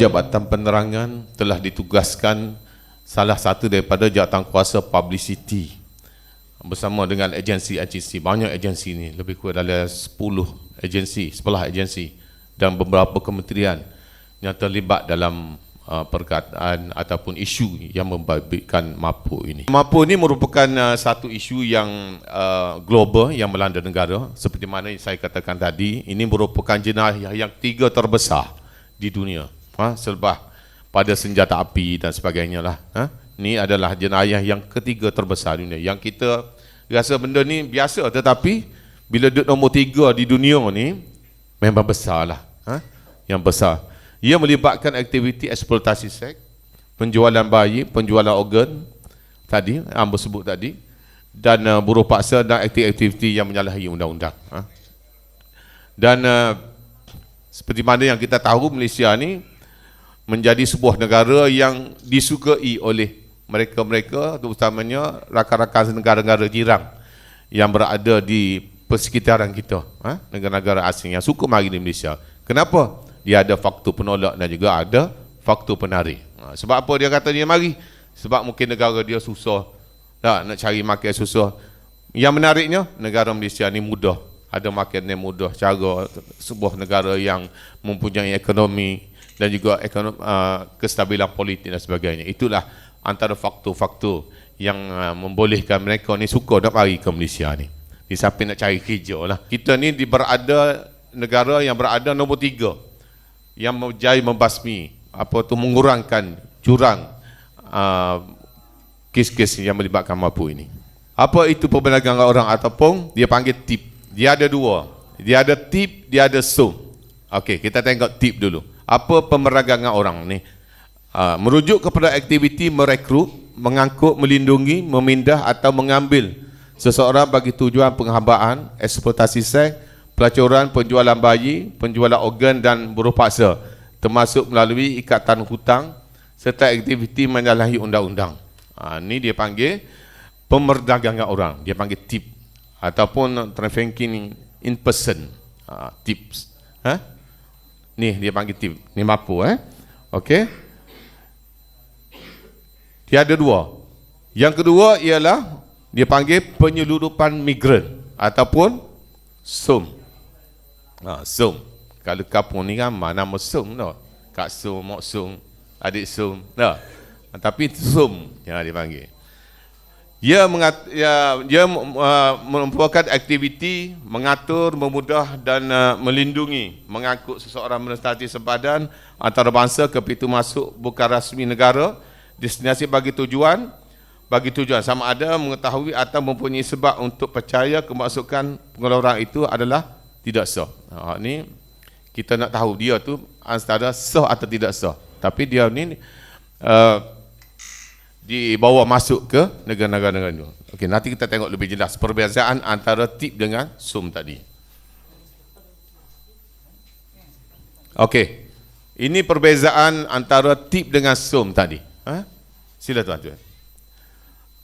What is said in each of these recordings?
Jabatan Penerangan telah ditugaskan salah satu daripada jawatankuasa publicity bersama dengan agensi-agensi, banyak agensi ni, lebih kurang dalam 10 agensi, 11 agensi dan beberapa kementerian yang terlibat dalam perkataan ataupun isu yang membabitkan mabuk ini. Mabuk ini merupakan satu isu yang global yang melanda negara. Seperti mana saya katakan tadi, ini merupakan jenayah yang 3 terbesar di dunia selepas pada senjata api dan sebagainya lah. Ini adalah jenayah yang ketiga terbesar di dunia. Yang kita rasa benda ni biasa, tetapi bila duduk nombor 3 di dunia ni memang besar lah. Yang besar. Ia melibatkan aktiviti eksploitasi seks, penjualan bayi, penjualan organ tadi, Ambo sebut tadi, dan buruh paksa dan aktiviti yang menyalahi undang-undang. Dan seperti mana yang kita tahu, Malaysia ni menjadi sebuah negara yang disukai oleh mereka-mereka, terutamanya rakan-rakan negara-negara jiran yang berada di persekitaran kita, negara-negara asing yang suka mari di Malaysia. Kenapa? Dia ada faktor penolak dan juga ada faktor penarik. Sebab apa dia kata dia mari? Sebab mungkin negara dia susah, nak cari makan susah. Yang menariknya, negara Malaysia ni mudah, ada makan yang mudah, cara sebuah negara yang mempunyai ekonomi dan juga kestabilan politik dan sebagainya. Itulah antara faktor-faktor yang membolehkan mereka ni suka nak mari ke Malaysia ni. Di samping nak cari kerja lah. Kita ni berada negara yang berada nombor 3 yang menjadi membasmi mengurangkan jurang kes-kes yang melibatkan mabuk ini. Apa itu perdagangan orang ataupun dia panggil tip? Dia ada 2. Dia ada tip, dia ada sum. Okey, kita tengok tip dulu. Apa pemerdagangan orang ni? Merujuk kepada aktiviti merekrut, mengangkut, melindungi, memindah atau mengambil seseorang bagi tujuan penghambaan, eksploitasi seks, pelacuran, penjualan bayi, penjualan organ dan buruh paksa, termasuk melalui ikatan hutang serta aktiviti menyalahi undang-undang. Ini dia panggil pemerdagangan orang, dia panggil tip ataupun trafficking in person, tips. Ni dia panggil tip, ni mampu. Okey. Dia ada 2. Yang kedua ialah dia panggil penyeludupan migran ataupun SUM. SUM. Kalau kampung ni kan nama SUM tau. Kak SUM, Mak SUM, adik SUM. Tapi SUM yang dia panggil. Dia merupakan aktiviti mengatur, memudah dan melindungi, mengangkut seseorang menetapkan sempadan antarabangsa ke pintu masuk bukan rasmi negara, destinasi bagi tujuan sama ada mengetahui atau mempunyai sebab untuk percaya kemasukan pengeluaran itu adalah tidak sah. Ni kita nak tahu dia tu antara sah atau tidak sah. Tapi dia ni dibawa masuk ke negara-negara itu. Okey, nanti kita tengok lebih jelas perbezaan antara tip dengan sum tadi. Okey. Ini perbezaan antara tip dengan sum tadi. Sila tuan-tuan.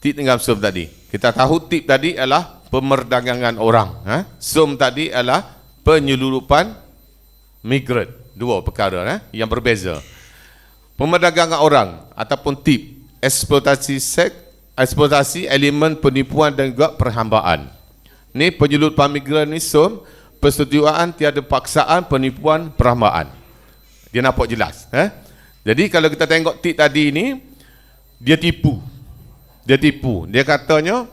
Tip dengan sum tadi. Kita tahu tip tadi adalah pemerdagangan orang. Sum tadi adalah penyeludupan migran. 2 perkara yang berbeza. Pemerdagangan orang ataupun tip, eksploitasi seks, eksploitasi elemen penipuan dan juga perhambaan. Ni penyeludupan migran ni sum, persetujuan tiada paksaan, penipuan, perhambaan. Dia nampak jelas. Jadi kalau kita tengok tip tadi ni, dia tipu. Dia katanya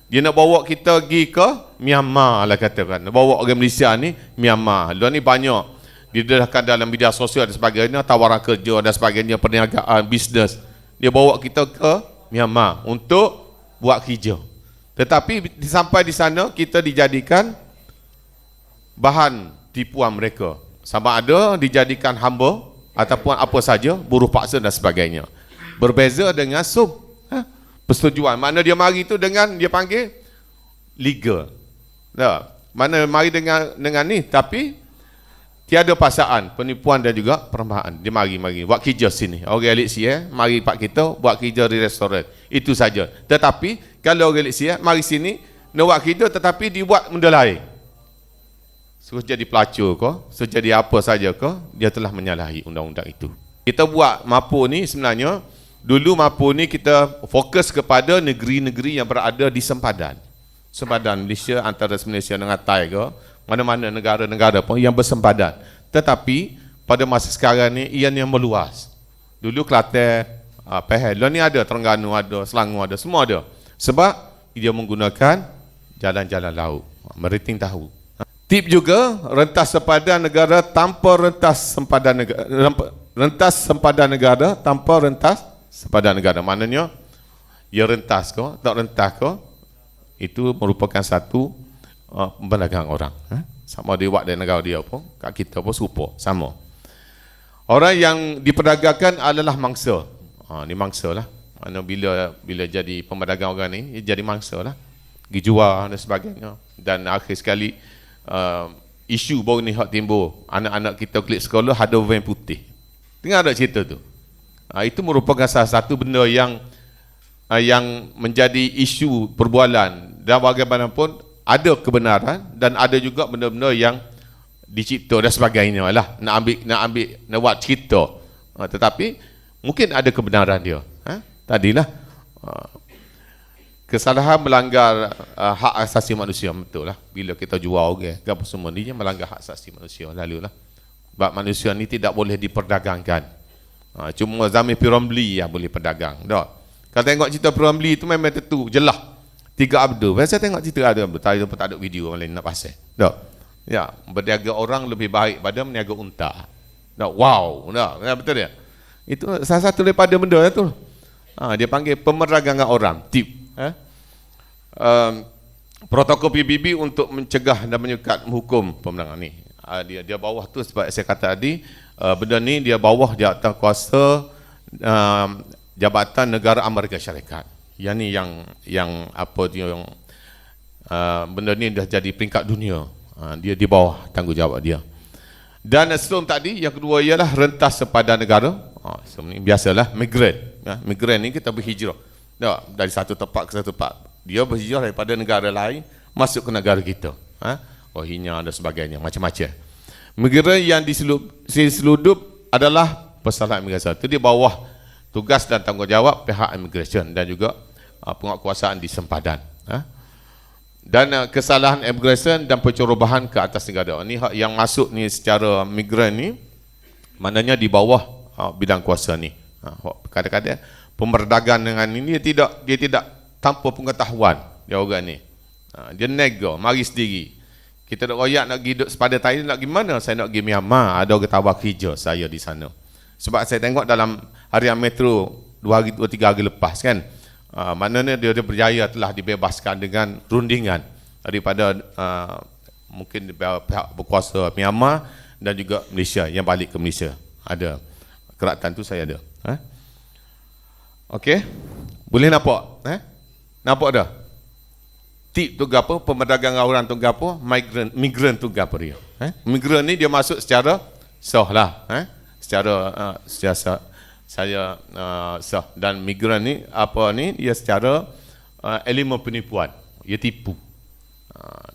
dia nak bawa kita pergi ke Myanmar lah katakan. Nak bawa orang Malaysia ni Myanmar. Dia ni banyak didedahkan dalam media sosial dan sebagainya, tawaran kerja dan sebagainya, perniagaan, bisnes. Dia bawa kita ke Myanmar untuk buat kerja. Tetapi sampai di sana kita dijadikan bahan tipuan mereka. Sama ada dijadikan hamba ataupun apa saja, buruh paksa dan sebagainya. Berbeza dengan sum. Persetujuan. Mana dia mari tu dengan dia panggil legal. Mana mari dengan ni tapi tiada paksaan, penipuan dan juga perhambaan. Dia mari buat kerja sini. Orang elok mari pak kita buat kerja di restoran. Itu saja. Tetapi kalau orang elok mari sini nak buat kerja tetapi dibuat benda lain. Suruh jadi pelacur ke, suruh jadi apa saja ke, dia telah menyalahi undang-undang itu. Kita buat MAPU ni sebenarnya, dulu MAPU ni kita fokus kepada negeri-negeri yang berada di sempadan. Sempadan Malaysia, antara Malaysia dengan Thai ke, mana-mana negara-negara pun yang bersempadan. Tetapi pada masa sekarang ni ianya meluas. Dulu Kelantan, Pahang, ni ada, Terengganu ada, Selangor ada, semua ada. Sebab dia menggunakan jalan-jalan laut, maritim tahu. Tip juga, rentas sempadan negara tanpa rentas sempadan negara, rentas sempadan negara tanpa rentas sempadan negara. Maknanya, ia rentas ke, tak rentas ke, itu merupakan satu pemberdagang orang. Sama dia buat dari negara dia pun, kat kita pun serupa, sama. Orang yang diperdagangkan adalah mangsa. Ni mangsa lah. Mana bila jadi pemberdagang orang ni, dia jadi mangsa lah. Pergi jual dan sebagainya. Dan akhir sekali, isu baru ni hak timbul. Anak-anak kita klik sekolah ada van putih. Dengar tak cerita tu? Itu merupakan salah satu benda yang menjadi isu perbualan. Dan bagaimanapun ada kebenaran dan ada juga benda-benda yang dicipta dan sebagainya lah. Nak buat cerita. Tetapi mungkin ada kebenaran dia. Tadilah kesalahan melanggar hak asasi manusia, betul lah. Bila kita jual orang, apa semua ni melanggar hak asasi manusia, lalulah. Sebab manusia ni tidak boleh diperdagangkan. Cuma Zamir Piramli yang boleh perdagang. Tak? Kalau tengok cerita Piramli tu memang tentu jelas. 3 Abdul. Saya tengok cerita ada Abdul, tak ada video lain nak pasal. Tak? Ya, berniaga orang lebih baik pada meniaga unta. Tak? Wow, tak? Ya, betul dia. Itu salah satu daripada benda tu. Dia panggil pemerdagangan orang, tip. Protokol PBB untuk mencegah dan menyekat hukum pemerdagangan ni. Dia bawah tu sebab saya kata tadi, benda ni dia bawah jawatankuasa Jabatan Negara Amerika Syarikat. Yang ni yang apa dia yang benda ni dah jadi peringkat dunia. Dia di bawah tanggungjawab dia. Dan sebelum tadi yang kedua ialah rentas sempadan negara. Biasalah migran. Migran ni kita berhijrah. Dari satu tempat ke satu tempat. Dia berhijrah daripada negara lain masuk ke negara kita. Rohingya dan sebagainya, macam-macam. Migran yang diseludup adalah pesawat imigresen. Itu di bawah tugas dan tanggungjawab pihak imigresen dan juga penguatkuasaan di sempadan. Dan kesalahan imigresen dan pencerobohan ke atas negara. Ini hak yang masuk ni secara migran ni, maknanya di bawah bidang kuasa ni. Kadang-kadang pemerdagangan ini dia tidak tanpa pengetahuan dia orang ni. Dia nego, mari sendiri. Kita nak royak nak pergi duduk sepada Thailand, nak pergi mana? Saya nak pergi Myanmar, ada orang tawar kerja saya di sana. Sebab saya tengok dalam harian Metro 2-3 hari lepas kan, maknanya dia berjaya telah dibebaskan dengan rundingan daripada mungkin pihak berkuasa Myanmar dan juga Malaysia yang balik ke Malaysia. Ada keratan tu saya ada. Okey, boleh nampak? Nampak dah? Tip tu apa? Pemerdagangan orang tu apa? Migran tu apa dia? Migran ni dia masuk secara sah lah. Secara saya sah. Dan migran ni apa ni? Dia secara elemen penipuan. Dia tipu.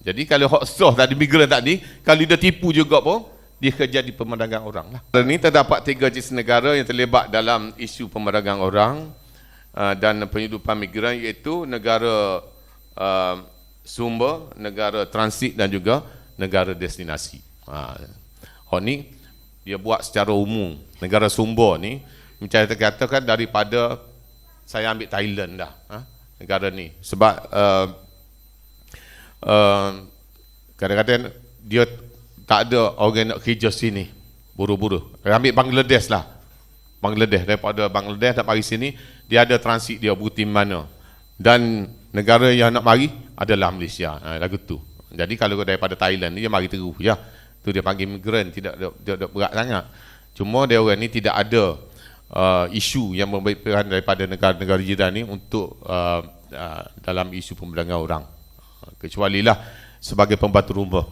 Jadi kalau hak sah tadi migran tadi, kalau dia tipu juga pun dia kerja di pemerdagangan orang lah. Ini terdapat 3 jenis negara yang terlibat dalam isu pemerdagangan orang dan penhidupan migran, iaitu negara sumber, negara transit dan juga negara destinasi. Hak ni dia buat secara umum. Negara sumber ni macam kita katakan daripada saya ambil Thailand dah, negara ni. Sebab kadang-kadang dia tak ada orang nak kerja sini, buru-buru. Ambil Bangladesh lah. Bangladesh, daripada Bangladesh nak mari sini, dia ada transit dia berhenti mana. Dan negara yang nak mari adalah Malaysia. Lagu tu. Jadi kalau daripada Thailand ni dia mari terus ya. Tu dia panggil migran, tidak berat sangat. Cuma dia orang ni tidak ada isu yang memberikan daripada negara-negara jiran ni untuk dalam isu pemberdagangan orang. Kecuali lah sebagai pembantu rumah.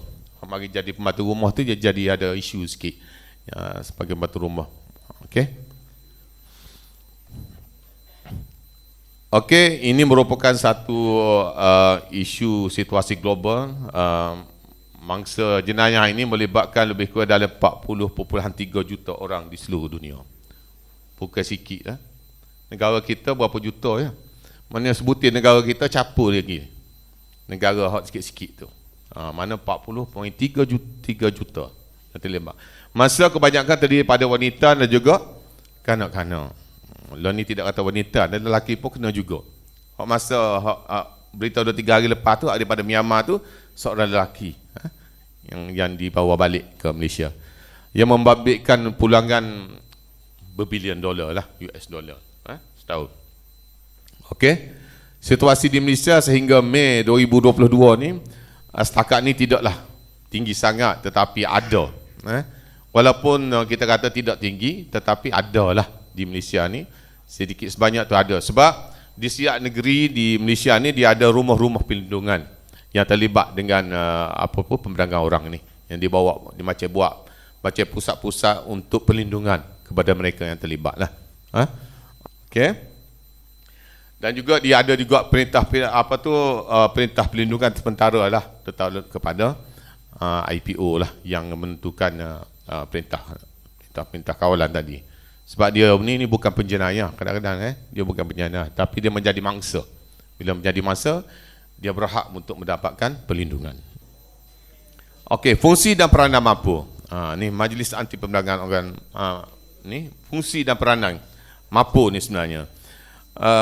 Mari jadi pembantu rumah tu jadi ada isu sikit sebagai pembantu rumah. Okey. Okey, ini merupakan satu isu situasi global. Mangsa jenayah ini melibatkan lebih kurang dalam 40.3 juta orang di seluruh dunia. Bukan sikit lah. Negara kita berapa juta ya. Mana sebutin negara kita capur lagi. Negara hot sikit-sikit tu. Mana 40.3 juta yang terlibat. Masa kebanyakan terdiri pada wanita dan juga kanak-kanak. Lalu ni tidak kata wanita, dan lelaki pun kena juga. Masa berita 2-3 hari lepas tu, daripada Myanmar tu, seorang lelaki yang dibawa balik ke Malaysia. Yang membabitkan pulangan berbilion dolar lah, US dollar setahun. Okey. Situasi di Malaysia sehingga Mei 2022 ni, setakat ni tidaklah tinggi sangat, tetapi ada. Walaupun kita kata tidak tinggi, tetapi ada lah di Malaysia ni, sedikit sebanyak tu ada. Sebab di setiap negeri di Malaysia ni dia ada rumah-rumah perlindungan yang terlibat dengan pemberangkan orang ni, yang dibawa, dia macam buat macam pusat-pusat untuk perlindungan kepada mereka yang terlibat lah. Okey. Dan juga dia ada juga perintah perintah perlindungan sementara lah kepada IPO lah yang menentukan perintah kawalan tadi. Sebab dia ni bukan penjenayah kadang-kadang dia bukan penjenayah, tapi dia menjadi mangsa. Bila menjadi mangsa, dia berhak untuk mendapatkan perlindungan. Okey, fungsi dan peranan MAPU. Ni Majlis Anti Perdagangan Orang. Ni fungsi dan peranan MAPU ni sebenarnya.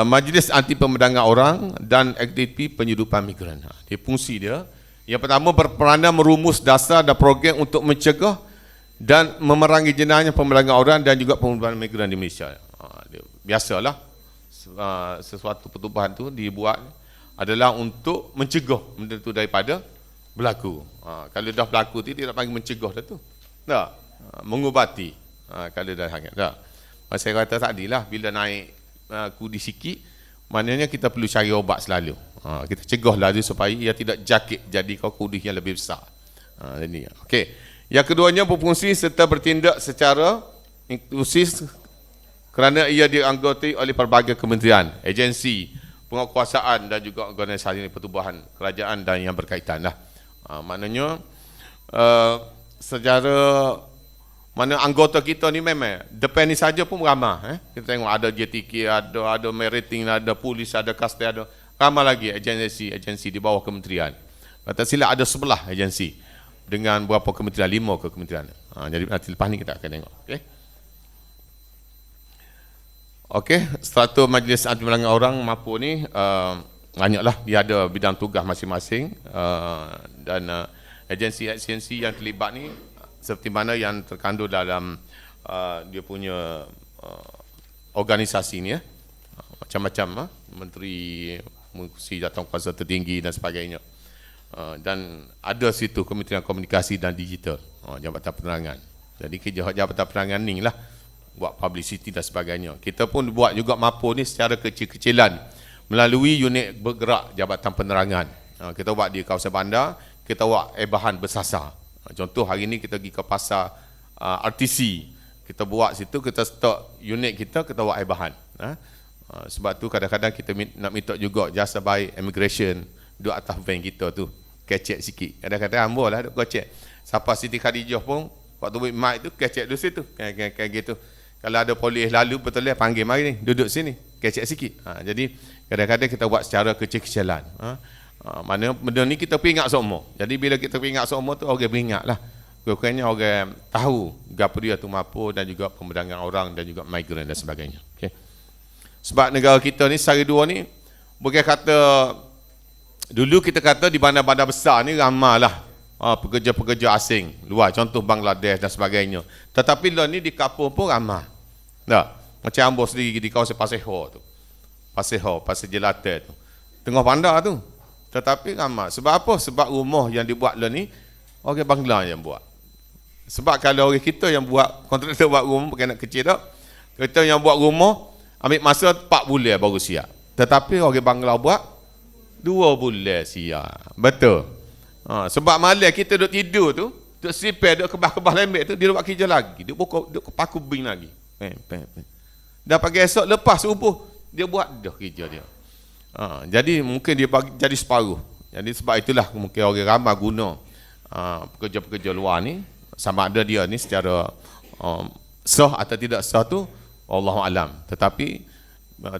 Majlis Anti Perdagangan Orang dan aktiviti penyeludupan migran. Dia fungsi dia. Yang pertama, berperanan merumus dasar dan program untuk mencegah dan memerangi jenayah perdagangan orang dan juga penyeludupan migran di Malaysia. Biasalah sesuatu pertubuhan tu dibuat adalah untuk mencegah benda tu daripada berlaku. Kalau dah berlaku tu tidak panggil mencegah dah tu. Tak. Mengubati. Kalau dah sangat. Tak. Saya kata tadilah bila naik kudi sikit, maknanya kita perlu cari obat selalu. Kita cegahlah dia supaya ia tidak jakit jadi kudi yang lebih besar. Ini. Okey. Yang keduanya, berfungsi serta bertindak secara inklusif kerana ia dianggotai oleh pelbagai kementerian, agensi, penguatkuasaan dan juga organisasi pertubuhan kerajaan dan yang berkaitan lah. Maknanya secara mana anggota kita ni memang depan ni saja pun ramai. Kita tengok ada JTK, ada Meriting, ada polis, ada kastel, ada ramai lagi agensi di bawah kementerian. Kata silap ada 11 agensi dengan berapa kementerian, 5 ke kementerian. Jadi nanti lepas ni kita akan tengok. Okey, struktur Majlis Anti Perdagangan Orang MAPU ni banyaklah, dia ada bidang tugas masing-masing, dan agensi-agensi yang terlibat ni seperti mana yang terkandung dalam dia punya organisasi ni macam-macam, menteri, mengurusi jawatankuasa tertinggi dan sebagainya. Dan ada situ Kementerian Komunikasi dan Digital, Jabatan Penerangan. Jadi kerja Jabatan Penerangan ni lah buat publicity dan sebagainya. Kita pun buat juga MAPU ni secara kecil-kecilan melalui unit bergerak Jabatan Penerangan. Kita buat di kawasan bandar, kita buat bahan bersasar. Contoh hari ni kita pergi ke pasar RTC, kita buat situ, kita stok unit kita buat bahan. Sebab tu kadang-kadang kita nak minta juga jasa baik immigration duduk atas van kita tu, kecek sikit. Kadang-kadang ambil lah duduk kecek. Siapa Siti Khadijah pun waktu buat mic tu kecek duduk situ, kayak gitu. Kalau ada polis lalu betul lah panggil mari ni duduk sini, kecek sikit. Jadi kadang-kadang kita buat secara kecil-kecilan. Mana benda ni kita peringat semua. Jadi bila kita peringat semua tu, orang peringat lah. Kurang-kurangnya orang tahu gapo dia tu MAPU dan juga perdagangan orang dan juga migran dan sebagainya. Okay. Sebab negara kita ni sehari dua ni, bukan kata dulu kita kata di bandar-bandar besar ni ramailah pekerja-pekerja asing luar, contoh Bangladesh dan sebagainya. Tetapi lah ni di kampung pun ramai. Tak? Macam Ambo sendiri di kawasan Pasir Ho tu. Pasir Jelata tu. Tengah bandar tu. Tetapi ramai. Sebab apa? Sebab rumah yang dibuat lah ni orang Bangla yang buat. Sebab kalau orang kita yang buat, kontraktor buat rumah bukan nak kecil tak. Kita yang buat rumah ambil masa 4 bulan baru siap. Tetapi orang Bangla buat 2 bulan siap. Betul. Sebab malam kita duduk tidur tu, duduk sipir, duduk kebah-kebah lembek tu, dia buat kerja lagi. Dia duduk paku bin lagi. Dah pagi esok lepas subuh, dia buat dah kerja dia. Jadi mungkin dia bagi jadi separuh. Jadi sebab itulah mungkin orang ramai guna pekerja-pekerja luar ni, sama ada dia ni secara sah atau tidak sah tu, Wallahu alam. Tetapi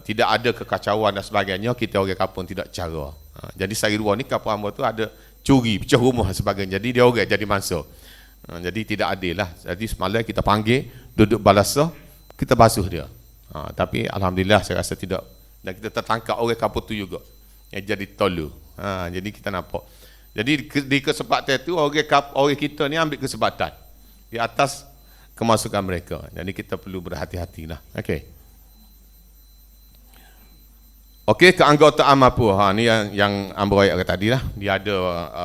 tidak ada kekacauan dan sebagainya, kita orang kampung tidak cara. Jadi sehari dua ni kampung hamba tu ada curi, pecah rumah dan sebagainya. Jadi dia orang jadi mangsa. Jadi tidak adil lah. Jadi semalam kita panggil, duduk balasah, kita basuh dia. Tapi alhamdulillah saya rasa tidak. Dan kita tertangkap orang kampung tu juga yang jadi tolu. Jadi kita nampak. Jadi di kesempatan itu orang kita ni ambil kesempatan di atas kemasukan mereka. Jadi kita perlu berhati-hatilah. Okey, keanggotaan mampu. Ni yang Ambo ayat tadi lah. Dia ada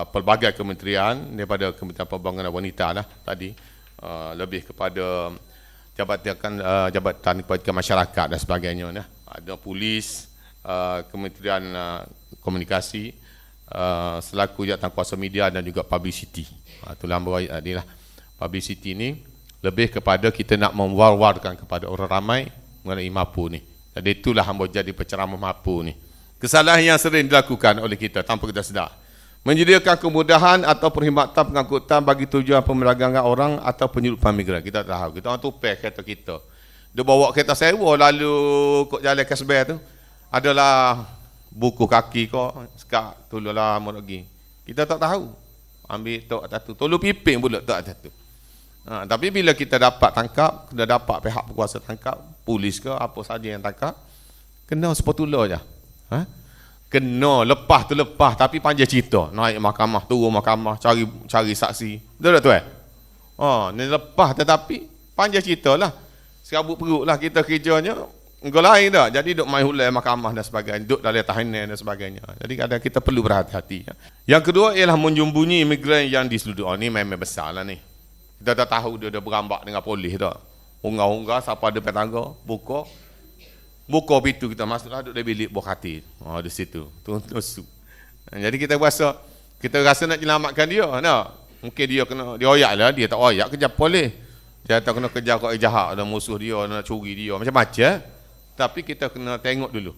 pelbagai kementerian daripada Kementerian Pembangunan Wanita lah tadi. Lebih kepada jabatan kepada masyarakat dan sebagainya. Ada polis, Kementerian Komunikasi, selaku jawatankuasa media dan juga publicity. Itulah Ambo ayat tadi lah. Publicity ni lebih kepada kita nak memwar-warkan kepada orang ramai mengenai mampu ni. Jadi itulah hamba jadi penceramah mampu ni. Kesalahan yang sering dilakukan oleh kita tanpa kita sedar. Menyediakan kemudahan atau perkhidmatan pengangkutan bagi tujuan pemerdagangan orang atau penyelundupan migran. Kita tahu, kita orang tupai kereta kita. Dia bawa kereta sewa lalu kok jalan kasbah tu. Adalah buku kaki kau, sekak tululah lagi. Kita tak tahu. Ambil tok atas tu. Tolong piping pula tok atas tu. Tapi bila kita dapat tangkap, kita dapat pihak berkuasa tangkap, polis ke apa saja yang tangkap, kena sepatutnya je. Kena lepas tu lepas, tapi panjang cerita, naik mahkamah, turun mahkamah, cari saksi. Betul tak tu ni lepas tetapi panjang cerita lah. Serabut perut lah kita kerjanya, enggak lain dah. Jadi duk main hulai mahkamah dan sebagainya, duk dalam tahanan dan sebagainya. Jadi kadang kita perlu berhati-hati. Yang kedua ialah menjumbunyi imigran yang diseluduk. Ni memang besar lah ni. Kita dah tahu dia dah berambak dengan polis dah. Unggah-unggah siapa ada petangga, buka pintu kita masuklah duduk di bilik buah katil. Di situ. Tusuk. Jadi kita rasa nak selamatkan dia. Mungkin dia kena dioyak lah, dia tak oyak kerja polis. Dia tak kena kerja kau jahat ada musuh dia, nak curi dia, macam-macam. Tapi kita kena tengok dulu.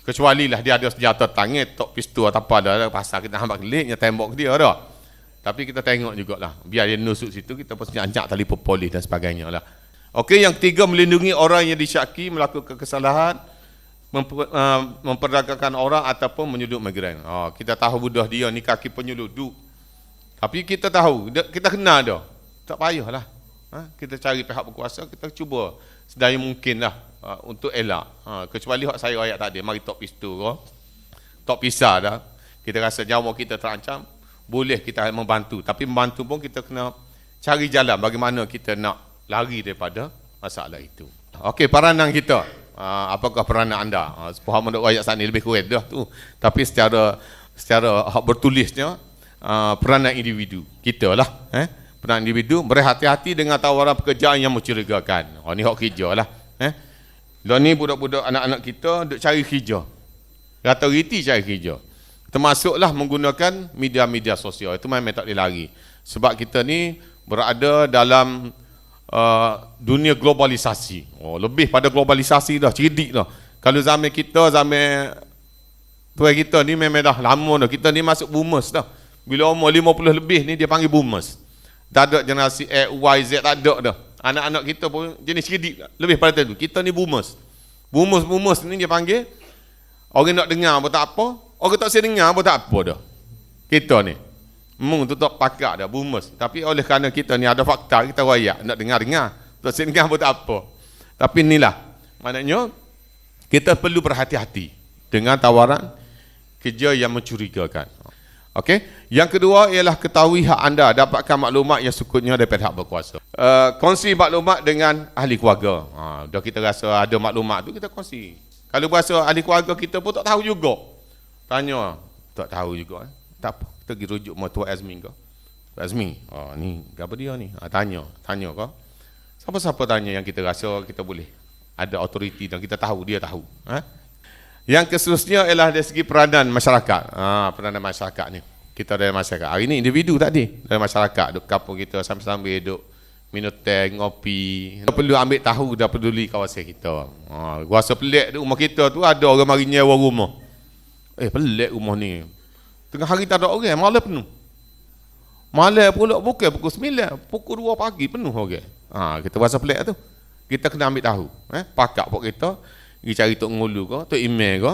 Kecuali lah dia ada senjata tangan, tok pistol atau apa dah, pasal kita hambat keliknya tembok dia dah. Tapi kita tengok jugalah. Biar dia nusuk situ, kita pasti anjak telefon polis dan sebagainya lah. Okey, yang ketiga, melindungi orang yang disyaki melakukan kesalahan, memperdagangkan orang ataupun menyelundup migran. Kita tahu budak dia ni kaki penyelundup. Tapi kita tahu, kita kenal dia. Tak payahlah. Kita cari pihak berkuasa, kita cuba sedaya mungkin lah untuk elak. Kecuali hak saya ayat tadi, mari tok pistol, tok pisah dah. Kita rasa nyawa kita terancam. Boleh kita membantu, tapi membantu pun kita kena cari jalan bagaimana kita nak lari daripada masalah itu. Okey, peranan kita. Apakah peranan anda? Sepuh menurut ayat saat ini lebih kurang dah tu. Tapi secara hak bertulisnya peranan individu kita lah. Peranan individu berhati-hati dengan tawaran pekerjaan yang mencurigakan. Ni hak kerja lah. Lah ni budak-budak anak-anak kita duk cari kerja. Rata-rata cari kerja. Termasuklah menggunakan media-media sosial. Itu memang tak boleh lari. Sebab kita ni berada dalam dunia globalisasi. Lebih pada globalisasi dah, cerdik dah. Kalau zaman kita, zaman tuan kita ni memang dah lama dah. Kita ni masuk boomers dah. Bila umur 50 lebih ni dia panggil boomers. Tak ada generasi X, Y, Z, tak ada dah. Anak-anak kita pun jenis cerdik lebih pada tu. Kita ni boomers. Boomers ni dia panggil. Orang nak dengar pun tak apa. Orang tak saya dengar pun tak apa dah. Kita ni. Tu tak pakak dah, boomers. Tapi oleh kerana kita ni ada fakta, kita rayak. Nak dengar-dengar. Tak saya dengar pun tak apa. Tapi inilah. Maknanya, kita perlu berhati-hati dengan tawaran kerja yang mencurigakan. Okey. Yang kedua ialah ketahui hak anda. Dapatkan maklumat yang sukutnya daripada hak berkuasa. Kongsi maklumat dengan ahli keluarga. Dah kita rasa ada maklumat tu, kita kongsi. Kalau berasa ahli keluarga kita pun tak tahu juga. Tanya, tak tahu juga. Tak apa, kita pergi rujuk sama Tuan Azmi ke? Tuan Azmi, ni, apa dia ni? Tanya ke? Siapa-siapa tanya yang kita rasa kita boleh. Ada autoriti dan kita tahu, dia tahu. Yang keseterusnya ialah dari segi peranan masyarakat. Peranan masyarakat ni. Kita dari masyarakat. Hari ni individu tadi. Dari masyarakat, duduk kampung kita, sambil-sambil duduk minum teh, ngopi. Kita perlu ambil tahu dan peduli kawasan kita. Rasa pelik di rumah kita tu ada orang mari nyewa rumah. Pelik rumah ni. Tengah hari tak ada orang, malam penuh. Malam pula bukan pukul 9, pukul 2 pagi penuh orang. Kita rasa pelik tu. Kita kena ambil tahu. Pakak pok kita, pergi cari Tok Ngulu ke, Tok Email ke,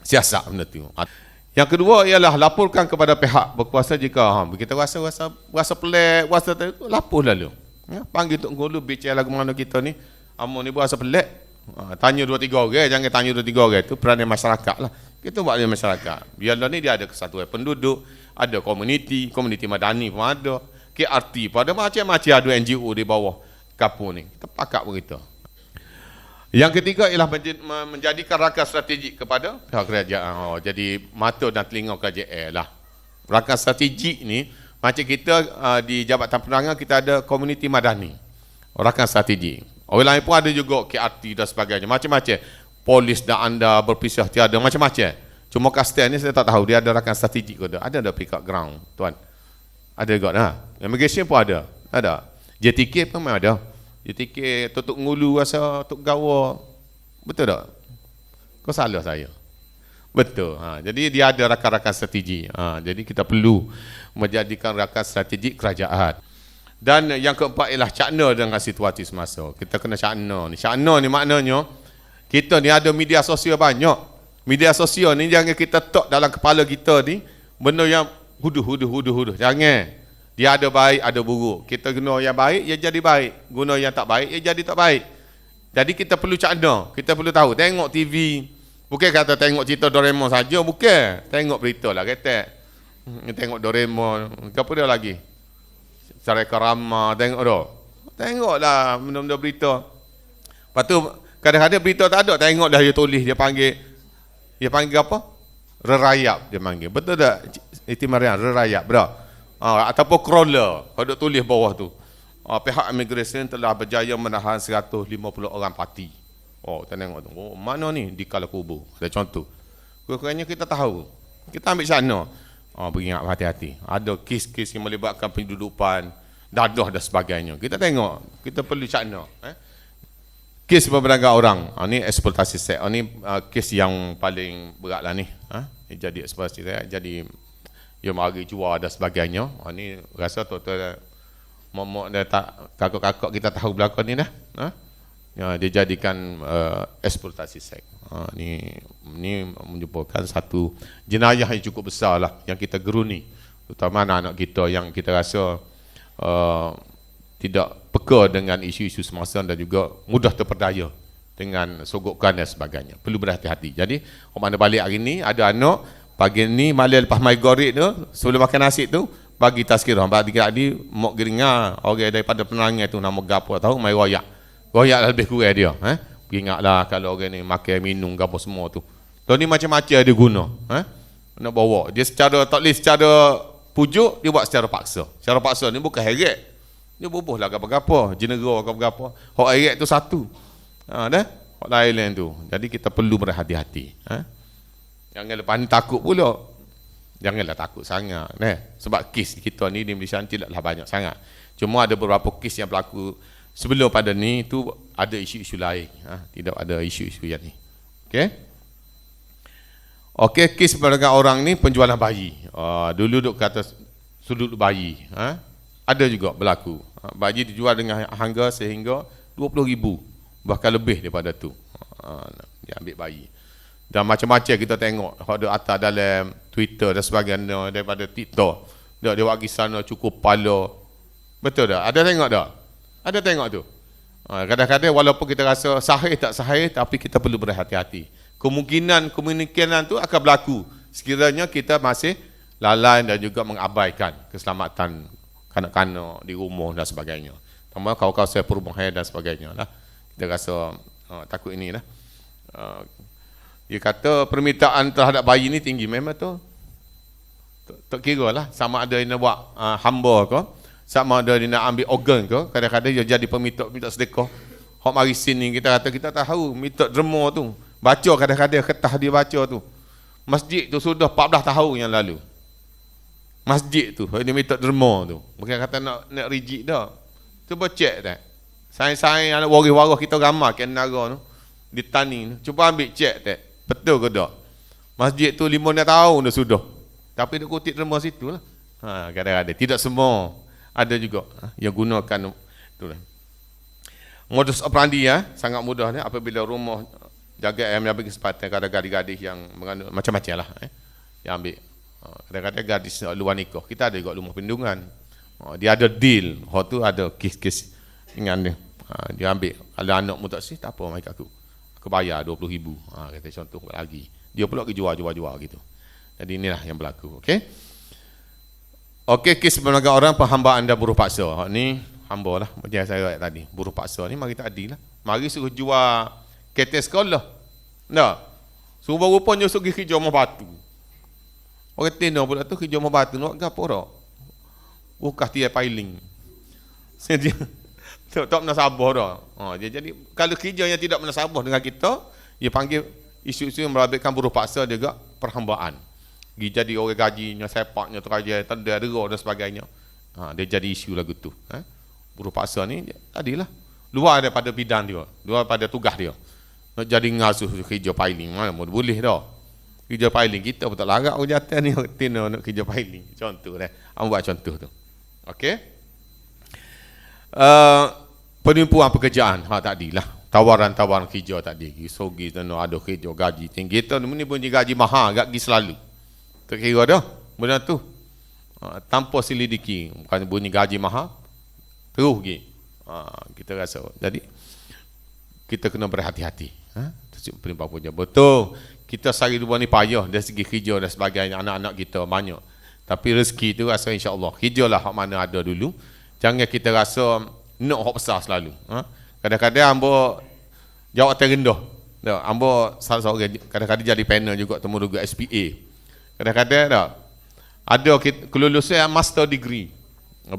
siasat benda tu. Yang kedua ialah laporkan kepada pihak berkuasa jika kita rasa pelik, rasa tu, lapor lalu. Panggil Tok Ngulu, bicara lagu mana kita ni, amun ni berasa pelik. Tanya 2-3 orang, jangan tanya 2-3 orang, itu peranan masyarakat lah. Kita buat dia masyarakat. Biarlah ni dia ada kesatuan penduduk, ada komuniti madani pun ada, KRT pun ada, macam-macam ada NGO di bawah kapur ni. Kita pakak berita. Yang ketiga ialah menjadikan rakan strategik kepada pihak kerajaan. Jadi mata dan telinga kerajaan lah. Rakan strategik ni, macam kita di Jabatan Penerangan kita ada komuniti madani, rakan strategik. Orang lain pun ada juga KRT dan sebagainya, macam-macam. Polis dan anda berpisah tiada, macam-macam. Cuma Kastel ni saya tak tahu dia ada rakan strategik ke tak. Ada pick up ground, tuan. Ada juga dah. Immigration pun ada. Ada. JTK pun memang ada. JTK Tok Ngulu rasa Tok Gawa. Betul tak? Kau salah saya. Betul. Jadi dia ada rakan-rakan strategi. Jadi kita perlu menjadikan rakan strategi kerajaan. Dan yang keempat ialah cakna dengan situasi semasa. Kita kena cakna ni. Cakna ni maknanya kita ni ada media sosial banyak. Media sosial ni jangan kita tok dalam kepala kita ni benda yang huduh. Jangan. Dia ada baik, ada buruk. Kita guna yang baik, ia jadi baik. Guna yang tak baik, ia jadi tak baik. Jadi kita perlu cakna. Kita perlu tahu. Tengok TV. Bukan kata tengok cerita Doraemon saja, bukan. Tengok berita lah kata. Tengok Doraemon. Apa dia lagi? Sarika Rama, tengok dah. Tengoklah benda-benda berita. Lepas tu kadang-kadang berita tak ada, tengok dah dia tulis, dia panggil apa? Rerayap dia panggil. Betul tak? Siti Mariam, rerayap, betul? Ataupun crawler, kalau tulis bawah tu. Pihak immigration telah berjaya menahan 150 orang parti. Tengok tu. Mana ni? Di Kuala Kubur. Ada contoh. Kurang-kurangnya kita tahu. Kita ambil sana. Beringat hati-hati. Ada kes-kes yang melibatkan pendudukan, dadah dan sebagainya. Kita tengok. Kita perlu cakna. Kes perdagangan orang. Ni eksploitasi seks. Ni kes yang paling berat lah ni. Jadi eksploitasi seks. Jadi dia mari jual dan sebagainya. Ni rasa total mak dia tak kakak-kakak kita tahu belakang ni dah. Dia jadikan eksploitasi seks. Ni menjumpai satu jenayah yang cukup besar lah yang kita geruni, terutama anak-anak kita yang kita rasa tidak peka dengan isu-isu semasa dan juga mudah terperdaya dengan sogokan dan sebagainya. Perlu berhati-hati. Jadi mana balik hari ni ada anak pagi ni malam lepas mai gorek tu sebelum makan nasi tu bagi tazkirah bagi tadi mok geringa orang daripada Penerangan tu nama gapo tahu mai royak lah lebih kurang dia ingatlah kalau orang ni makan minum gapo semua tu ni macam-macam dia guna nak bawa dia secara tak boleh secara pujuk dia buat secara paksa ni bukan heret dia bubuh lah gapo-gapo jenera gapo-gapo hak heret tu satu dah hak lain tu jadi kita perlu berhati-hati jangan lepas ni takut pula. Janganlah takut sangat. Sebab kes kita ni di Malaysia tidaklah banyak sangat. Cuma ada beberapa kes yang berlaku sebelum pada ni tu ada isu-isu lain. Tidak ada isu-isu yang ni. Okey, kes perdagangan orang ni penjualan bayi. Dulu duk kata sudut bayi. Ada juga berlaku. Bayi dijual dengan harga sehingga 20,000. Bahkan lebih daripada tu. Dia ambil bayi. Dan macam-macam kita tengok ada atas dalam Twitter dan sebagainya daripada TikTok. Dia buat kisah cukup pala. Betul tak? Ada tengok tak? Ada tengok tu. Kadang-kadang walaupun kita rasa sahih tak sahih tapi kita perlu berhati-hati. Kemungkinan tu akan berlaku sekiranya kita masih lalai dan juga mengabaikan keselamatan kanak-kanak di rumah dan sebagainya. Tambah kawan-kawan perumahan dan sebagainya lah. Kita rasa takut inilah. Dia kata permintaan terhadap bayi ni tinggi. Memang tu tak kira lah sama ada dia nak buat hamba ke, sama ada dia nak ambil organ ke. Kadang-kadang dia jadi peminta sedekah. Hak mari sini kita kata kita tahu minta derma tu baca kadang-kadang kertas dia baca tu masjid tu sudah 14 tahun yang lalu. Masjid tu dia minta derma tu bukan kata nak rigid dah. Cuba cek tak sains-sains anak waris-waris kita ramai kat negara tu di tani tu. Cuba ambil cek tak betul ke tak? Masjid tu 5 tahun dah sudah. Tapi dia kutip derma situ lah. Kadang-kadang. Tidak semua. Ada juga yang gunakan tu lah. Modus operandi sangat mudah ni apabila rumah jaga yang ambil kesempatan kadang gadis-gadis yang mengandung macam-macam lah yang ambil kadang-kadang gadis luar nikah kita ada juga rumah perlindungan dia ada deal tu ada kes-kes dengan dia dia ambil kalau anak mu tak sih tak apa mai aku bayar 20,000 kata contoh lagi dia pula pergi jual gitu. Jadi inilah yang berlaku. Okey, kes pelanggaran orang penghambaan dan buruh paksa ni hamba lah macam saya kata tadi. Buruh paksa ni mari tak adil lah. Mari suruh jual kereta sekolah. Nah. Suruh rupanya suruh pergi kerja rumah batu. Orang tena pula tu kerja rumah batu nak gapo dak? Bukan tiap piling. Jadi tak pernah sabar dah. Jadi kalau kerja yang tidak pernah sabar dengan kita, dia panggil isu-isu yang melabelkan buruh paksa juga perhambaan. Jadi orang gajinya, sepaknya, teraja, tanda, dera dan sebagainya. Dia jadi isu lagu tu. Buruh paksa ni tadilah luar daripada bidang dia, luar daripada tugas dia. Nak jadi ngasuh kerja piling mana boleh dah. Kerja piling kita pun tak larat orang jatuh ni tina nak kerja piling. Contoh dah. Buat contoh tu. Okey. Penipuan pekerjaan tadilah. Tawaran-tawaran kerja tadi. Sogi nak ada kerja gaji tinggi. Kita ni pun gaji mahal gaji selalu. Tak kira dah benda tu tanpa selidiki bukan bunyi gaji mahal terus pergi kita rasa jadi kita kena berhati-hati penipuan punya betul kita sehari dua ni payah dari segi kerja dan sebagainya anak-anak kita banyak tapi rezeki tu rasa insya-Allah kerjalah hak mana ada dulu jangan kita rasa nak hak besar selalu kadang-kadang hamba jawatan rendah hamba salah seorang kadang-kadang jadi panel juga temu juga SPA. Kadang-kadang tak ada kelulusan master degree.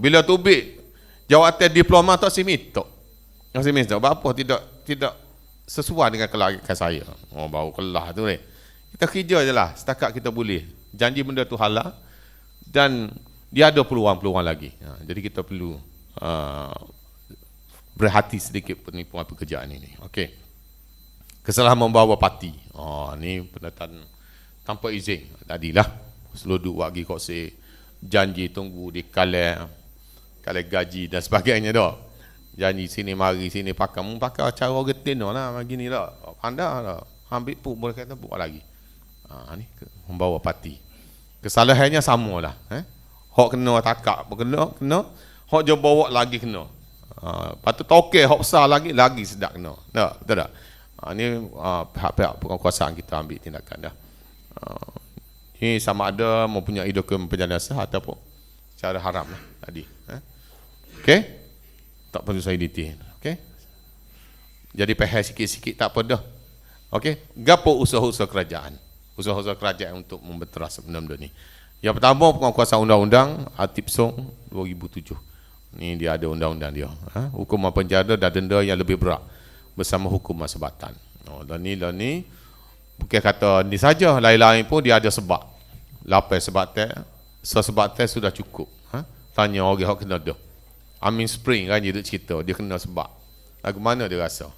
Bila tubik jawatan diploma tak simit tok. Yang simit tok apa tidak sesuai dengan kelayakan saya. Baru kelah tu ni. Kita kerja jelah setakat kita boleh. Janji benda tu halal dan dia ada peluang-peluang lagi. Jadi kita perlu berhati sedikit penipuan pekerjaan ini. Okey. Kesalahan membawa parti. Ni pendataan tanpa izin tadilah seluduk bagi kok si janji tunggu di kala gaji dan sebagainya dah janji sini mari sini pakai cara getin lah begini dah pandai dah ambil pun boleh kata buat lagi ni membawa parti kesalahannya samalah hok kena takak kena hok je bawa lagi kena patut tokek hok besar lagi sedap kena betul tak ni pihak-pihak penguasaan kita ambil tindakan dah. Ini sama ada mempunyai dokumen perjalanan sah ataupun secara haram lah tadi. Okey? Tak perlu saya detail. Okey? Jadi pahal sikit-sikit tak apa dah. Okey? Gapo usaha-usaha kerajaan? Usaha-usaha kerajaan untuk membenteras benda-benda ni. Yang pertama penguasaan undang-undang Atip Song 2007. Ni dia ada undang-undang dia. Hukuman penjara dan denda yang lebih berat bersama hukuman sebatan. Dan ni bukan kata ni saja, lain-lain pun dia ada sebab. Lapas sebab teh sudah cukup. Tanya orang yang kena dah. Amin Spring kan dia cerita, dia kena sebab. Lagu mana dia rasa?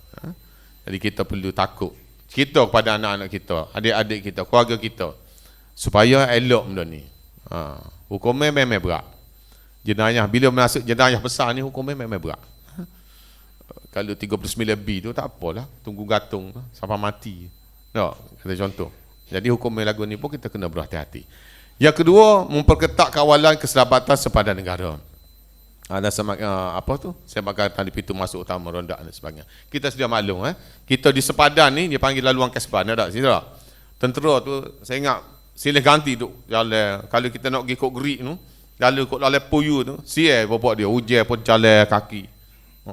Jadi kita perlu takut. Kita kepada anak-anak kita, adik-adik kita, keluarga kita. Supaya elok benda ni. Hukumnya memang berat. Jenayah, bila masuk jenayah besar ni, hukumnya memang berat. Kalau 39B tu tak apalah. Tunggu gantung sampai mati. No, kata contoh. Jadi hukum lagu ni pun kita kena berhati-hati. Yang kedua, memperketat kawalan keselamatan sepadan negara. Ada apa tu? Sebagai tali pintu masuk utama rondak dan sebagainya. Kita sudah maklum kita di sepadan ni dia panggil laluan kasban ada tak? Sila. Tentera tu saya ingat silih ganti tu jalan kalau kita nak pergi kok gerik tu, lalu kok lalai puyu tu, sial bapak dia hujan pun jalan kaki.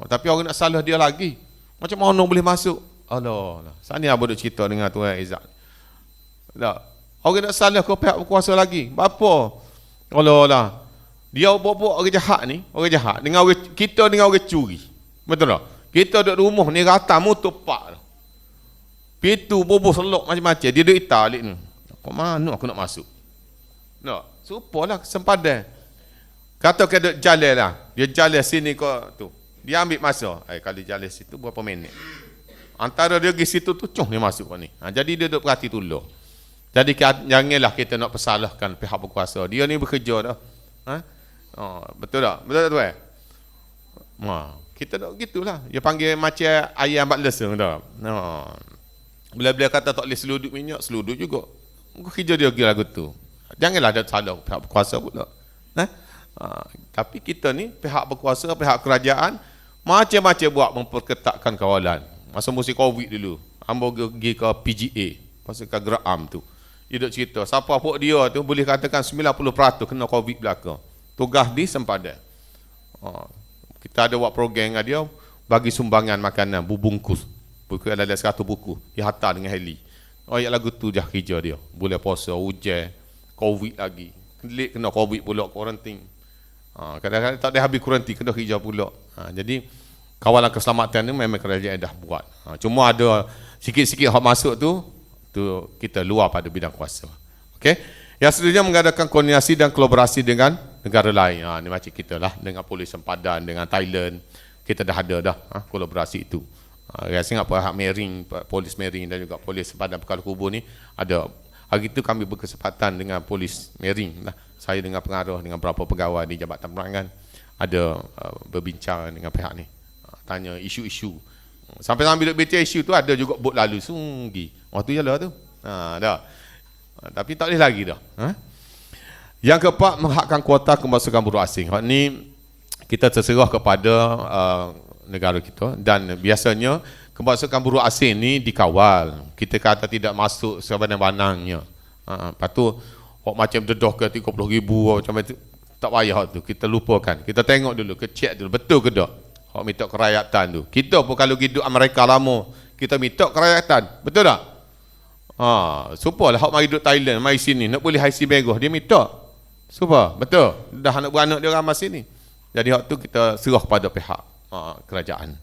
Tapi orang nak salah dia lagi. Macam mana boleh masuk? Allah. Sana abang duk cerita dengan Tuan Izzat. Tak. Orang nak salah ke pihak berkuasa lagi. Bapa? Allah. Dia buat orang jahat ni, orang jahat dengan orang kita dengan orang curi. Betul tak? Kita duduk rumah ni rata motor pak. Pintu bobo selok macam-macam. Dia duduk italik ni. Kok mana aku nak masuk? Nak. Supalah sempadan. Kata ke duduk jalan lah. Dia jalan sini ke tu. Dia ambil masa. Kalau jalan situ berapa minit? Antara dia pergi situ tu dia masuk ni. Jadi dia duduk perhati tolong. Jadi janganlah kita nak persalahkan pihak berkuasa. Dia ni bekerja dah. Betul tak? Betul tak tuan? Kita tak gitulah. Dia panggil macam ayam batless tu dah. Bila-bila kata tak boleh seluduk minyak, seluduk juga. Kerja dia lagu tu. Janganlah ada salah pihak berkuasa pula. Tapi kita ni pihak berkuasa, pihak kerajaan macam-macam buat memperketatkan kawalan. Masa musim Covid dulu, hamba pergi ke PGA, pasukan Geram tu. Dia duk cerita, siapa pun dia tu boleh katakan 90% kena Covid belaka. Tugas di sempadan. Kita ada buat program dengan dia, bagi sumbangan makanan, bubungkus. Buku ada 100 buku, dia hantar dengan heli. Ayat lagu tu je kerja dia. Boleh puasa, hujan, Covid lagi. Kelik kena Covid pula, kuarantin. Kadang-kadang tak ada habis kuarantin, kena kerja pula. Jadi, kawalan keselamatan ni memang kerajaan dah buat. Cuma ada sikit-sikit hak masuk tu kita luar pada bidang kuasa. Okey. Yang seterusnya mengadakan koordinasi dan kolaborasi dengan negara lain. Ni macam kita lah dengan polis sempadan, dengan Thailand. Kita dah ada dah kolaborasi itu. Rasanya pihak Mering, polis Mering dan juga polis sempadan Perkara Kubur ni ada. Hari itu kami berkesempatan dengan polis Mering lah. Saya dengan pengarah dengan beberapa pegawai di Jabatan Penerangan ada berbincang dengan pihak ni. Tanya isu-isu. Sampai-sampai duduk baca isu tu ada juga bot lalu sunggi. Waktu je lah tu. Dah. Tapi tak boleh lagi dah. Yang keempat, menghakkan kuota kemasukan buruh asing. Hak ni kita terserah kepada negara kita dan biasanya kemasukan buruh asing ni dikawal. Kita kata tidak masuk sebanang-banangnya. Lepas tu hak macam dedah ke 30,000 macam itu tak payah tu. Kita lupakan. Kita tengok dulu, check dulu betul ke tak. Hak minta kerakyatan tu. Kita pun kalau hidup Amerika lama, kita minta kerakyatan. Betul tak? Supalah hak mari duduk Thailand, mari sini, nak boleh haisi begoh, dia minta. Supa, betul. Dah anak beranak dia ramai sini. Jadi hak tu kita serah pada pihak kerajaan.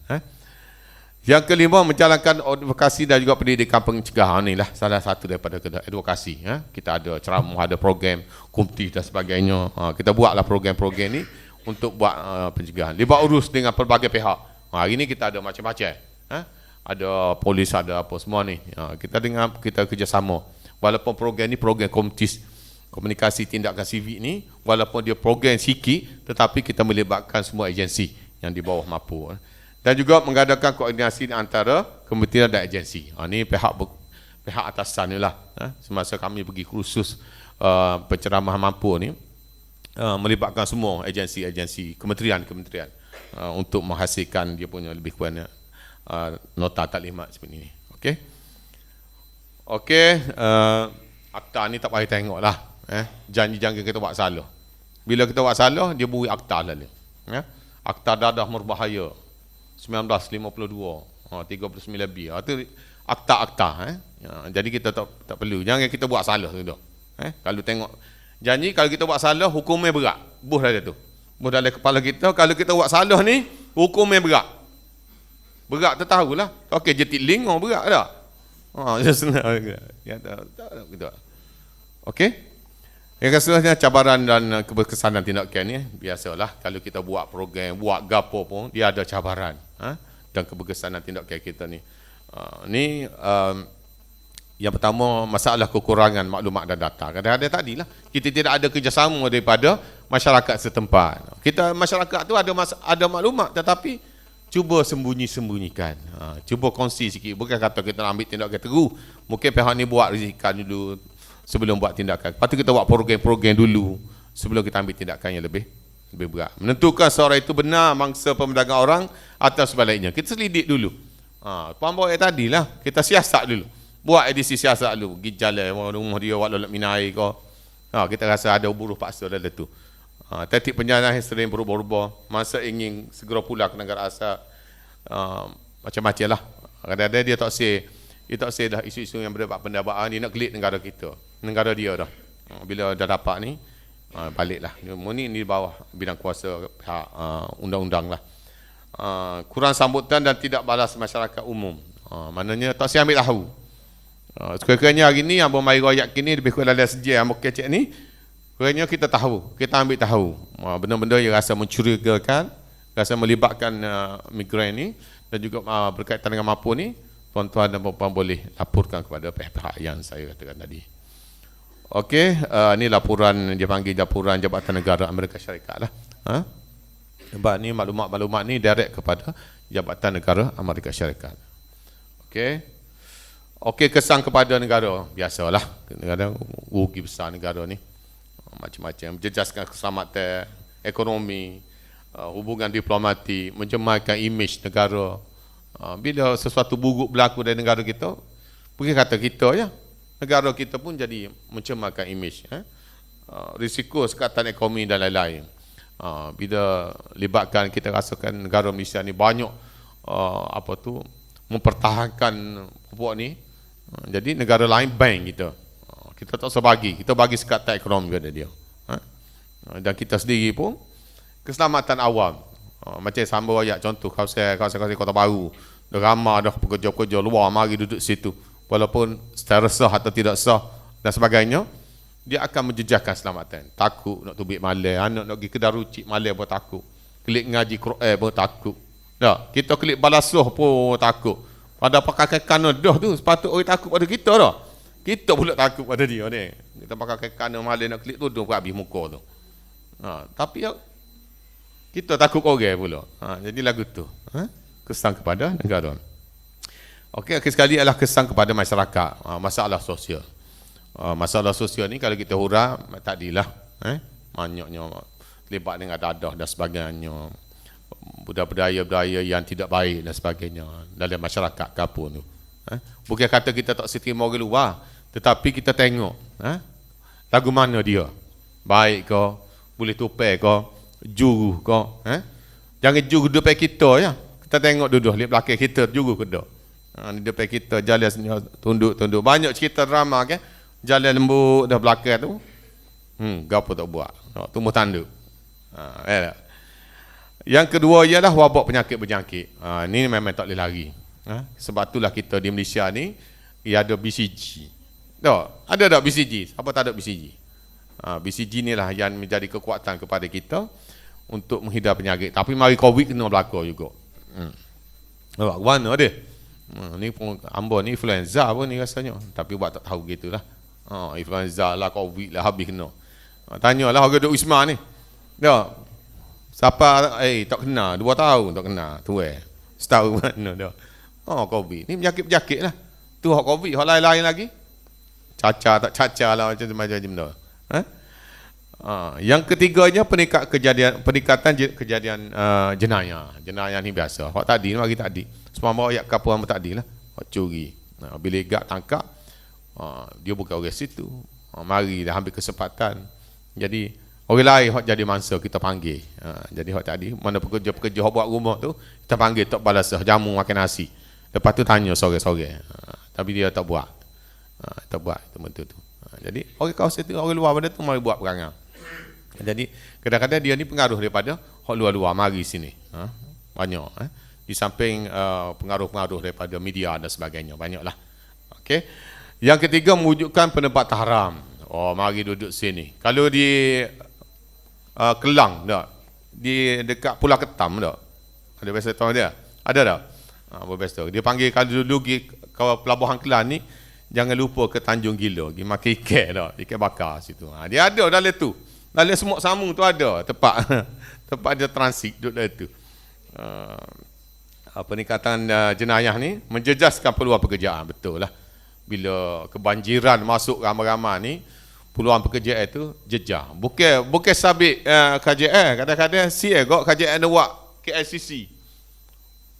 Yang kelima, menjalankan advokasi dan juga pendidikan pencegahan. Inilah salah satu daripada advokasi. Kita ada ceramah, ada program, kumti dan sebagainya. Kita buatlah program-program ni untuk buat pencegahan. Dia buat urus dengan pelbagai pihak. Hari ni kita ada macam-macam. Ada polis, ada apa semua ni. Kita kerjasama. Walaupun program ni program komunikasi tindakan sivik ni, walaupun dia program sikit, tetapi kita melibatkan semua agensi yang di bawah MAPU. Dan juga mengadakan koordinasi antara kementerian dan agensi. Ini pihak atasan ni lah. Semasa kami pergi kursus penceramahan MAPU ni, melibatkan semua agensi-agensi, kementerian-kementerian untuk menghasilkan dia punya lebih kurang nota taklimat seperti ini. Okey. Okey, akta ni tak payah tengok lah. Janji-janji kita buat salah. Bila kita buat salah, dia beri akta lalu. Akta dadah berbahaya 1952, 39B. Itu akta-akta. Jadi kita tak perlu. Jangan kita buat salah tu. Kalau tengok janji, kalau kita buat salah, hukumnya berat. Buh dah tu. Buh dalam kepala kita, kalau kita buat salah ni, hukumnya berat. Berat tu tahulah. Okey, jetik lingong berat tak? Okey. Yang seterusnya, cabaran dan keberkesanan tindakan ni. Biasalah, kalau kita buat program, buat gapo pun, dia ada cabaran. Dan keberkesanan tindakan kita ni. Yang pertama, masalah kekurangan maklumat dan data. Kadang-kadang tadilah, kita tidak ada kerjasama daripada masyarakat setempat. Masyarakat tu ada maklumat, tetapi cuba sembunyi-sembunyikan. Cuba kongsi sikit. Bukan kata kita nak ambil tindakan terus. Mungkin pihak ni buat risikan dulu sebelum buat tindakan. Lepas tu kita buat program-program dulu sebelum kita ambil tindakan yang lebih berat. Menentukan seorang itu benar mangsa pemerdagangan orang atau sebaliknya. Kita selidik dulu. Puan bawa tadi lah. Kita siasat dulu. Buat edisi siasat dulu. Pergi jalan rumah dia, walau nak minum air ke. Kita rasa ada buruh paksa dalam tu. Taktik penjara yang sering berubah-ubah. Masa ingin segera pulang ke negara asal. Macam-macam lah. Kadang-kadang dia tak say dah isu-isu yang berdebat pendapatan. Dia nak kelik negara kita. Negara dia dah. Bila dah dapat ni, baliklah. Ini di bawah bidang kuasa pihak undang-undang lah. Kurang sambutan dan tidak balas masyarakat umum. Maknanya tak saya ambil tahu. Sekiranya hari ni Abang Mari Royak kini lebih kurang dalam sejak Abang Kecek ni, kerana kita tahu, kita ambil tahu benda-benda yang rasa mencurigakan, rasa melibatkan migran ni dan juga berkaitan dengan MAPU ni, tuan-tuan dan puan-puan boleh laporkan kepada pihak-pihak yang saya katakan tadi. Okey, ini laporan dia panggil laporan Jabatan Negara Amerika Syarikat lah. Sebab ni maklumat-maklumat ni direct kepada Jabatan Negara Amerika Syarikat. Okey. Okey, kesan kepada negara. Biasalah, negara rugi besar negara ni. Macam-macam, menjejaskan keselamatan, ekonomi, hubungan diplomatik, mencemarkan imej negara. Bila sesuatu buruk berlaku dari negara kita, bukan kata kita ya, negara kita pun jadi mencemarkan imej. Risiko sekatan ekonomi dan lain-lain. Bila libatkan, kita rasakan negara Malaysia ni banyak mempertahankan pupuk ni. Jadi negara lain bank kita tak usah bagi, kita bagi sekatan ekonomi kepada dia. Dan kita sendiri pun keselamatan awam. Macam sambung ayat contoh kawasan Kota Baru, dah ramai dah pekerja-pekerja luar mari duduk situ, walaupun secara sah atau tidak sah dan sebagainya, dia akan menjejaskan keselamatan. Takut nak tubik malam, anak nak pergi kedai rucik malam pun takut, klik ngaji Quran pun takut. Dah, kita klik balasuh pun takut. Pada pakai kana dah tu, sepatut orang takut pada kita dah. Kita pula takut pada dia ni. Kita pakai kana malam nak klik tudung pun habis muka tu. Tapi kita takut orang pula. Jadi lagu tu. Kesan kepada negara. Okey, akhir sekali adalah kesan kepada masyarakat. Masalah sosial. Masalah sosial ni kalau kita hurah, tadilah. Banyaknya terlibat dengan dadah dan sebagainya. Budaya-budaya yang tidak baik dan sebagainya dalam masyarakat kapur tu. Bukan kata kita tak seterima orang luar, tetapi kita tengok lagu mana dia, baik ke, boleh tupai ke, juru ke. Jangan juru depan kita ya. Kita tengok duduk di belakang kita juru ke dak. Di depan kita jalan sini tunduk-tunduk. Banyak cerita drama kan. Jalan lembut dah belakang tu. Gapo tak buat. Tumbuh tanduk. Yang kedua ialah wabak penyakit berjangkit. Ini memang tak boleh lari. Sebab itulah kita di Malaysia ni ia ada BCG. Ada tak BCG? Siapa tak ada BCG? BCG ni lah yang menjadi kekuatan kepada kita untuk menghindar penyakit. Tapi mari COVID kena berlaku juga. Mana dia? Ni pun ambo ni influenza pun ni rasanya. Tapi buat tak tahu gitulah. Influenza lah, COVID lah, habis kena. Tanyalah orang duduk Wisma ni. Siapa tak kena 2 tahun tak kena tu setahun mana dah. COVID ni penyakit-penyakit lah tu. Hak COVID, hak lain-lain lagi cacar tak cacar lah macam-macam tu. Yang ketiganya peningkatan kejadian jenayah ni biasa. Hak tadi mari tadi semua ayat kapur hamba tadi lah, hak curi bila gak tangkap dia bukan orang situ, mari dah ambil kesempatan. Jadi orang lain hok jadi mangsa kita panggil. Jadi hok tadi mana pekerja-pekerja hok buat rumah tu kita panggil tak balas jamu makan nasi. Lepas tu tanya sore-sore. Tapi dia tak buat. Tak buat itu tu. Jadi orang kawasan tu, orang luar pada tu mari buat perangai. Jadi kadang-kadang dia ni pengaruh daripada hok luar-luar mari sini. Banyak di samping pengaruh-pengaruh daripada media dan sebagainya, banyaklah. Okey. Yang ketiga mewujudkan penempatan haram. Mari duduk sini. Kalau di Kelang tak? Di dekat Pulau Ketam tak? Ada biasa tahu dia? Ada tak? Biasa. Dia panggil kalau dulu pergi ke pelabuhan Kelang ni, jangan lupa ke Tanjung Gila, pergi makan ikan tak? Ikan bakar situ. Dia ada dalam tu. Dalam Semuk Samung tu ada tempat tempat dia transit duduk dalam tu. Peningkatan jenayah ni menjejaskan peluang pekerjaan, betul lah. Bila kebanjiran masuk ramai-ramai ni, peluang pekerjaan itu jejah. Bukan sabit KJL. Kadang-kadang kok KJL nak buat KLCC.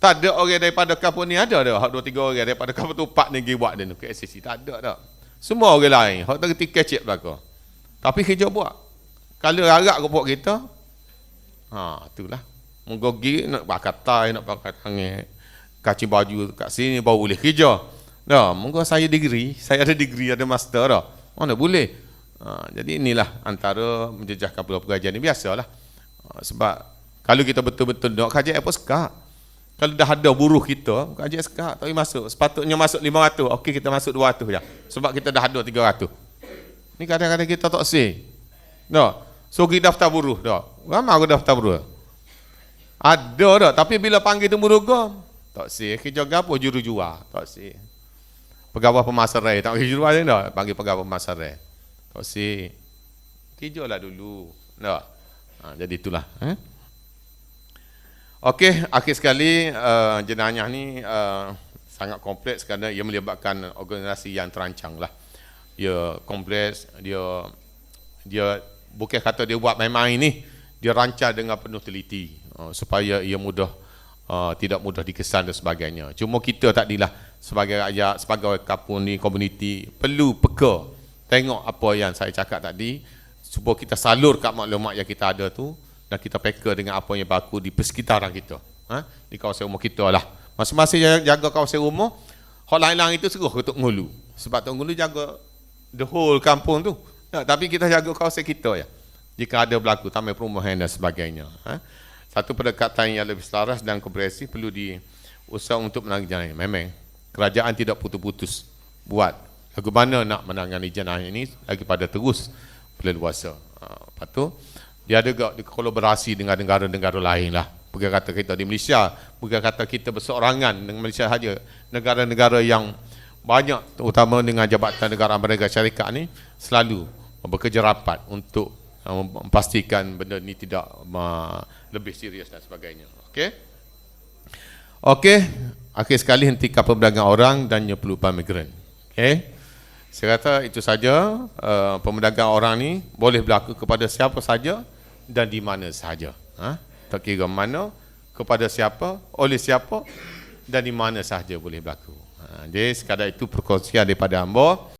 Tak ada orang daripada kapur ni ada dah. 2-3 orang daripada kapur tu 4 ni buat dia KLCC. Tak ada dah. Semua orang lain. Hak terti kecek belaka. Tapi kerja buat. Kalau harap ke buat kita, itulah. Menggogi nak bakar tai, nak bakar tangan, kacing baju kat sini baru boleh kerja. Mungkin saya ada degree, ada master dah. Mana boleh. Jadi inilah antara menjejaskan peluang pekerjaan ni biasalah. Sebab kalau kita betul-betul nak kajian apa sekat. Kalau dah ada buruh kita, kajian sekat tak boleh masuk. Sepatutnya masuk 500. Okey, kita masuk 200 je. Sebab kita dah ada 300. Ni kadang-kadang kita tak say. So kita daftar buruh dah. Ramai aku daftar buruh. Ada dah, tapi bila panggil tu buruh kau, tak say kerja gapo juru jual, tak say. Pegawai pemasaran, tak panggil juru jual dah, panggil pegawai pemasaran. Tak say. Kerjalah dulu. Jadi itulah. Okey, akhir sekali jenayah ni sangat kompleks kerana ia melibatkan organisasi yang terancang lah. Dia kompleks, dia bukan kata dia buat main-main ni, dia rancang dengan penuh teliti supaya ia mudah tidak mudah dikesan dan sebagainya. Cuma kita takdilah sebagai rakyat, sebagai kampung ni, komuniti perlu peka tengok apa yang saya cakap tadi supaya kita salurkan maklumat yang kita ada tu dan kita peka dengan apa yang berlaku di persekitaran kita, di kawasan rumah kita lah. Masing-masing jaga kawasan rumah, hak lain-lain itu seruh ke Tok Ngulu. Sebab Tok Ngulu jaga the whole kampung tu. Tapi kita jaga kawasan kita ya. Jika ada berlaku taman perumahan dan sebagainya. Satu pendekatan yang lebih selaras dan komprehensif perlu diusaha untuk menangani jenayah. Memang kerajaan tidak putus-putus buat bagaimana nak menangani jenayah ini lagi pada terus leluasa. Lepas tu dia ada juga kolaborasi dengan negara-negara lain lah. Bukan kata kita di Malaysia, bukan kata kita berseorangan dengan Malaysia saja. Negara-negara yang banyak, terutama dengan Jabatan Negara Amerika Syarikat ni, selalu bekerja rapat untuk memastikan benda ni tidak lebih serius dan sebagainya. Okey? Okey, akhir sekali hentikan perdagangan orang dan pelupan migran. Okey? Saya kata itu saja, pemerdagangan orang ni boleh berlaku kepada siapa saja dan di mana sahaja. Tak kira mana, kepada siapa, oleh siapa dan di mana sahaja boleh berlaku. Jadi sekadar itu perkongsian daripada hamba.